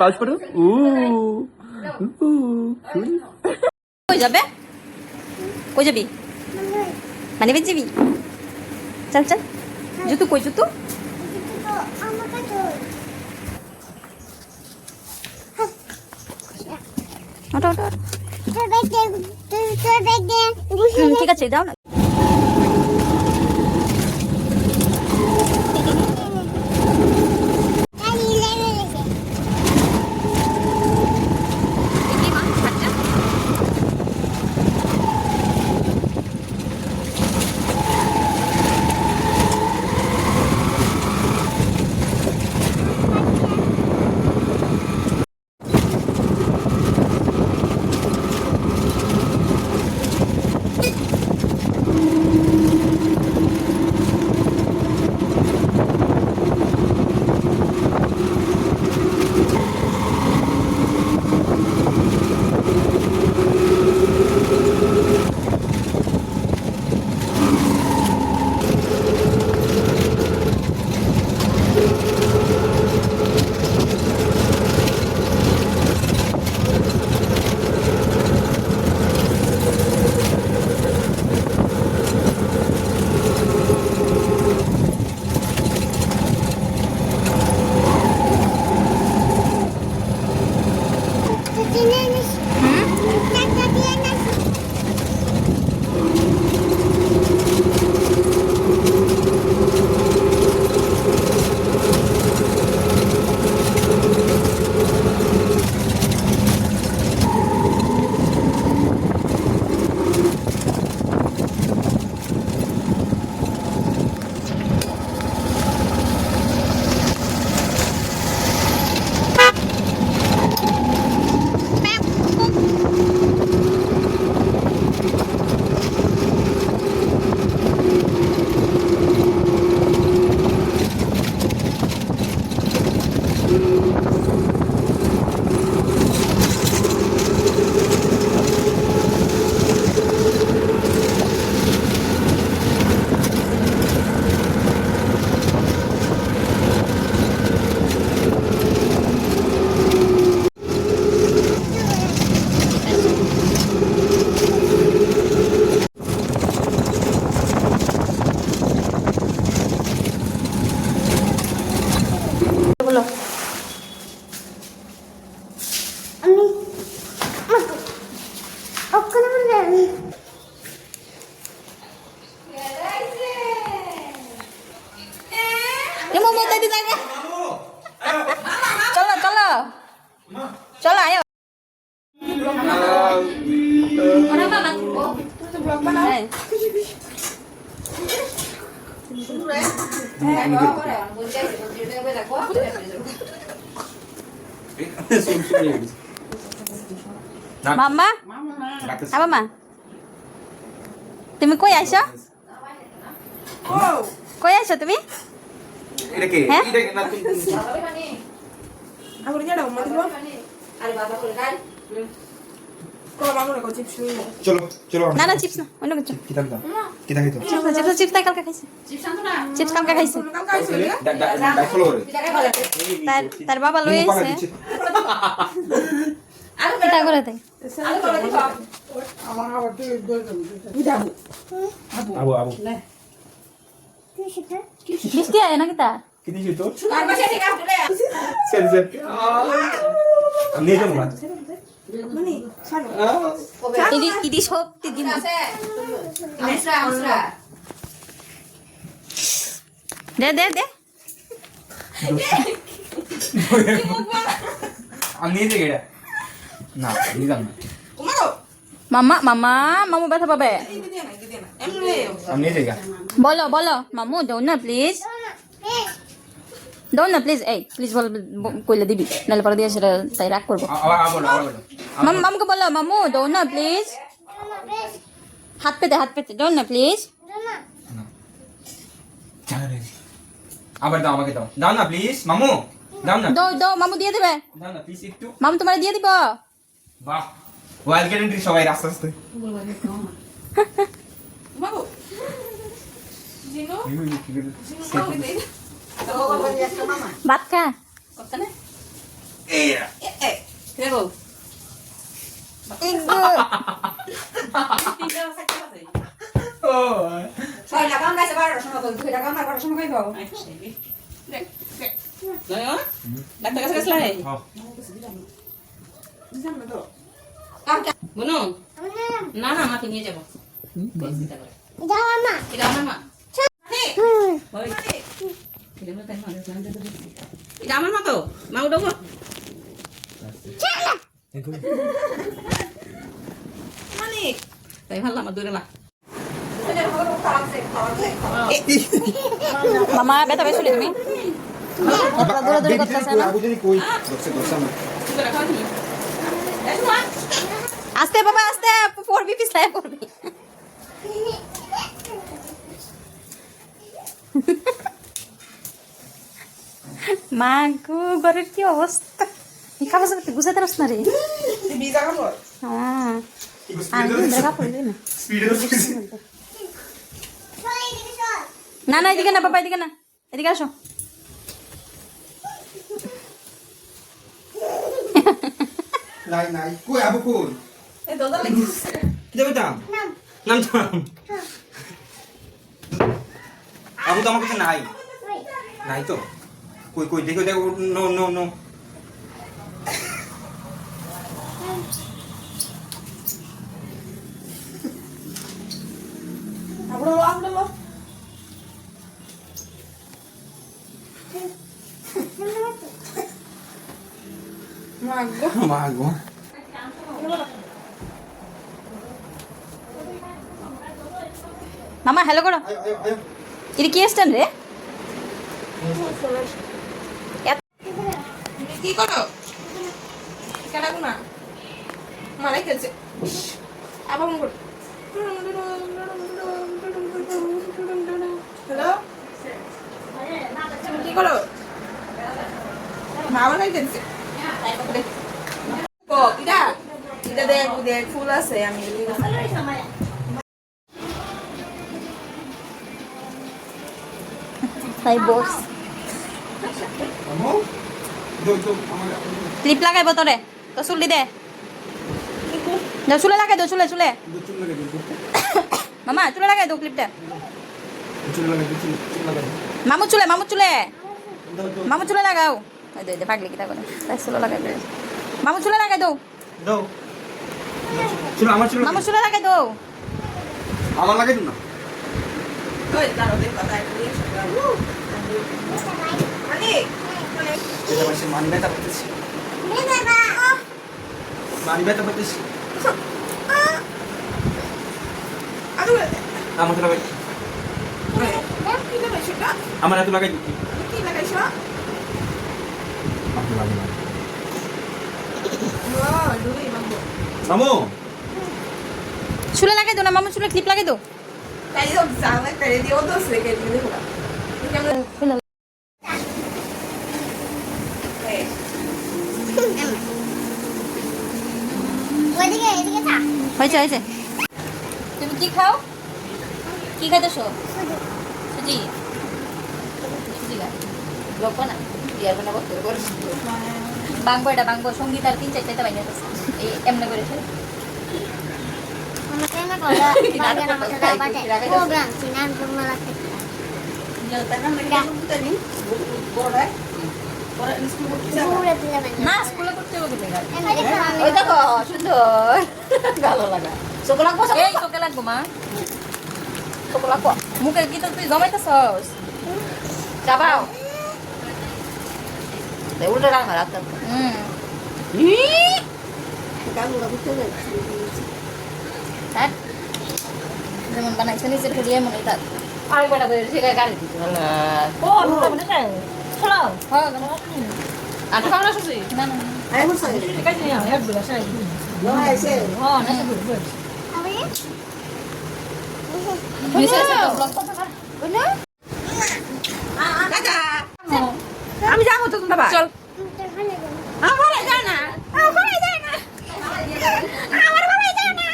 Pouch করো। কই যাবে? কই যাবি? মানে যাবি? চল চল। জুতো কই জুতো? ওটা ওটা। ঠিক আছে দাও না। বলো চলো চলো চলো আয় মাম্মা মা তুমি কই আইছো কই আইছো তুমি না না চিপস না অন্য কিছু চিপস কালকে খাইছে চিপস কালকে খাইছে তার বাবা লই আইছে কিটা করে দেয় বৃষ্টি আয় না কিটা ইদি সব দিদি দে দে দে মামা মামা মামু ব্যথা পাবে বলো বলো মামু দাও না প্লিজ দাও না প্লিজ এই প্লিজ বল কইলে দিবি নাহলে পরে দিয়ে সেটা তাই রাগ করবো মামুকে বলো মামু দাও না প্লিজ হাত পেতে দাও না প্লিজ আবার দাও আমাকে দাও দাও না প্লিজ মামু দাও না দাও মামু দিয়ে দেবে দাও না প্লিজ একটু মামু তোমারে দিয়ে দিব বাহ ওয়াইল্ড গ্যারান্টি সবাই আস্তে আস্তে মাগো জিনো ভাত খা এই দেখো ইগু ও ছয়টা কাম গাইছে 12টার সময় বল 2টা কাম আর 12টার সময় খাইবো দেখ দেখ নয় ডাক্তার কাছে গেছলা হে হ্যাঁ বুনু না না মাকে নিয়ে যাবো এটা আমার মা ওই এটা আমার মা তো মা উঠবো মানিক তাই ভালো আমার দূরে না মামা বেটা বেসলি তুমি দূরে দূরে করতেছ না আস্তে বাবা আস্তে পড়বি পিছলায় পড়বি মা গো ঘরের কি অবস্থা এই কাগজ গুছাতে পারছ না রে হ্যাঁ আমি দেখা পড়লি না না না এদিকে না বাবা এদিকে না এদিকে আসো নাই নাই কই আবু কই এই দোদা লাগিছে কি দেবে দাম নাম তো আবু তো আমার কাছে নাই নাই তো কই কই দেখো দেখো নো নো নো আবড়ো মাগো মাগো মামা হ্যালো করো আয় আয় আয় এটা কি স্ট্যান্ড রে কি করো কেন না মারাই খেলছে আবার মন করো হ্যালো কি করো মা বানাই খেলছে ও এটা এটা দেখ দেখ ফুল আছে আমি তাই বস আমো দো দো আমার ক্লিপ লাগাইবো তোরে তো চুলি দে দাও চুলে লাগাই দাও চুলে চুলে চুল লাগাই দো মামা চুলে লাগাই দাও ক্লিপটা চুল লাগাই দো চুল লাগাই মামু চুলে দাও দাও মামু চুলে লাগাও ওই দে পাগলি কিটা করে তাই চুলে লাগাই দে মামু চুলে লাগাই দাও দাও চুল আমার চুল মামু চুলে লাগাই দাও আমার লাগাই দিন না ওই দাঁড়াও দেখ কথা একটু আরে এটা মাসে মানি ব্যথা করতেছি মানি ব্যথা করতেছি আরে আমার তো লাগাই কি লাগাইছো এটা আমার এত লাগাই দিচ্ছি কি লাগাইছো আপনি লাগাই না ও দুই মাগো মামু চুলে লাগাই দাও না মামু চুলে ক্লিপ লাগাই দাও তাই তো জানা করে দিও তো সে কে দিও না হয়েছে হয়েছে তুমি কি খাও কি খাইতেছো সুজি সুজি গা গপ্প না ইয়ার বানাবো বাংবো এটা বাংবো সঙ্গীত আর 3-4টা বাইনে আছে এই এমনি করে ফেলে না স্কুলে করতে হবে ওই দেখো সুন্দর ভালো লাগা চোখ লাগবো এই চোখে লাগবো মা চোখ লাগবো মুখে কি তো তুই জমাইতেছস চাবাও উল্টো রাখা রাখতে যেমন বানাইছে নিজের খেলি এমন এটা আরেক বেটা বের থেকে গাড়ি দিতে ভালো ও মনে করে চলো হ্যাঁ আটা খাওয়া শুছি না না আই বলছ ঠিক আছে না হেড বলা সাই নো আইছে হ্যাঁ না তো বল নিচে আছে তো ব্লক করতে পার বলে কাকা আমি যাবো তো বাবা চল আমার যায় না আমার যায় না আমার বাবা যায় না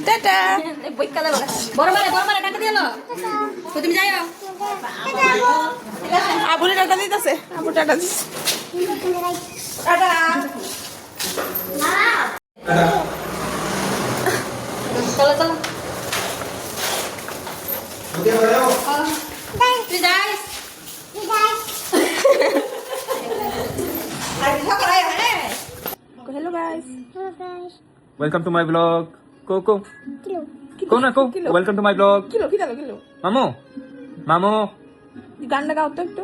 টাটা বই কাদা বড় মারে টাকা দিলো তুমি যাইও আবুরে টাটা দিতেছে, আবু টাটা দিচ্ছে। টাটা। চলো চলো তুই যাইস আর কিছু করাই হয়। Hello guys. Welcome to my blog. কো কো না কো ওয়েলকাম টু মাই ব্লগ। কিলো কিলো মামু মামু গানটা গাও তো একটু।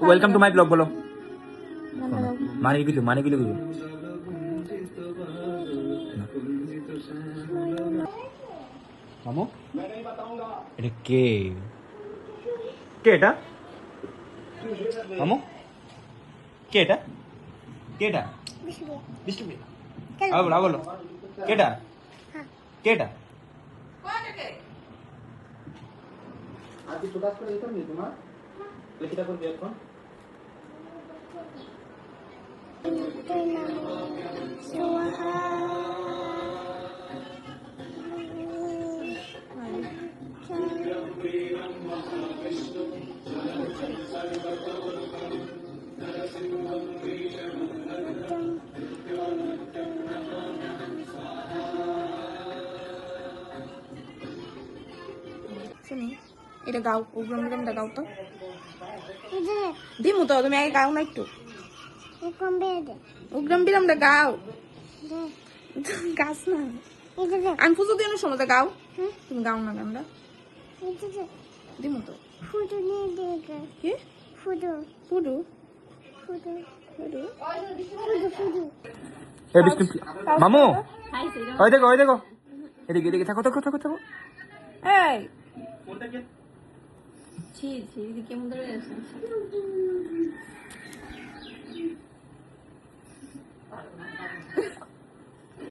ওয়েলকাম টু মাই ব্লগ বলো। গানটা গাও। মানে কিছু মামু এটা কে কে এটা মামু কে এটা কে এটা বিষ্ণু আবার বলো কেটা কেটা শুনি এটা গাও, উগ্রম বিরামটা গাও তো। দিমু তো, তুমি আগে গাও না একটু। উগ্রম বিরামটা গাও। গাছ না, আমি পুজো দিয়ে শোনো তো, গাও। তুমি গাও না গানটা, দিমু তো। কি ফুডু ফুডু ফুডু এ বিষ্ণু মামু ওই দেখো এদিকে থাকো এই ছি ছি কেমন ধরে আছে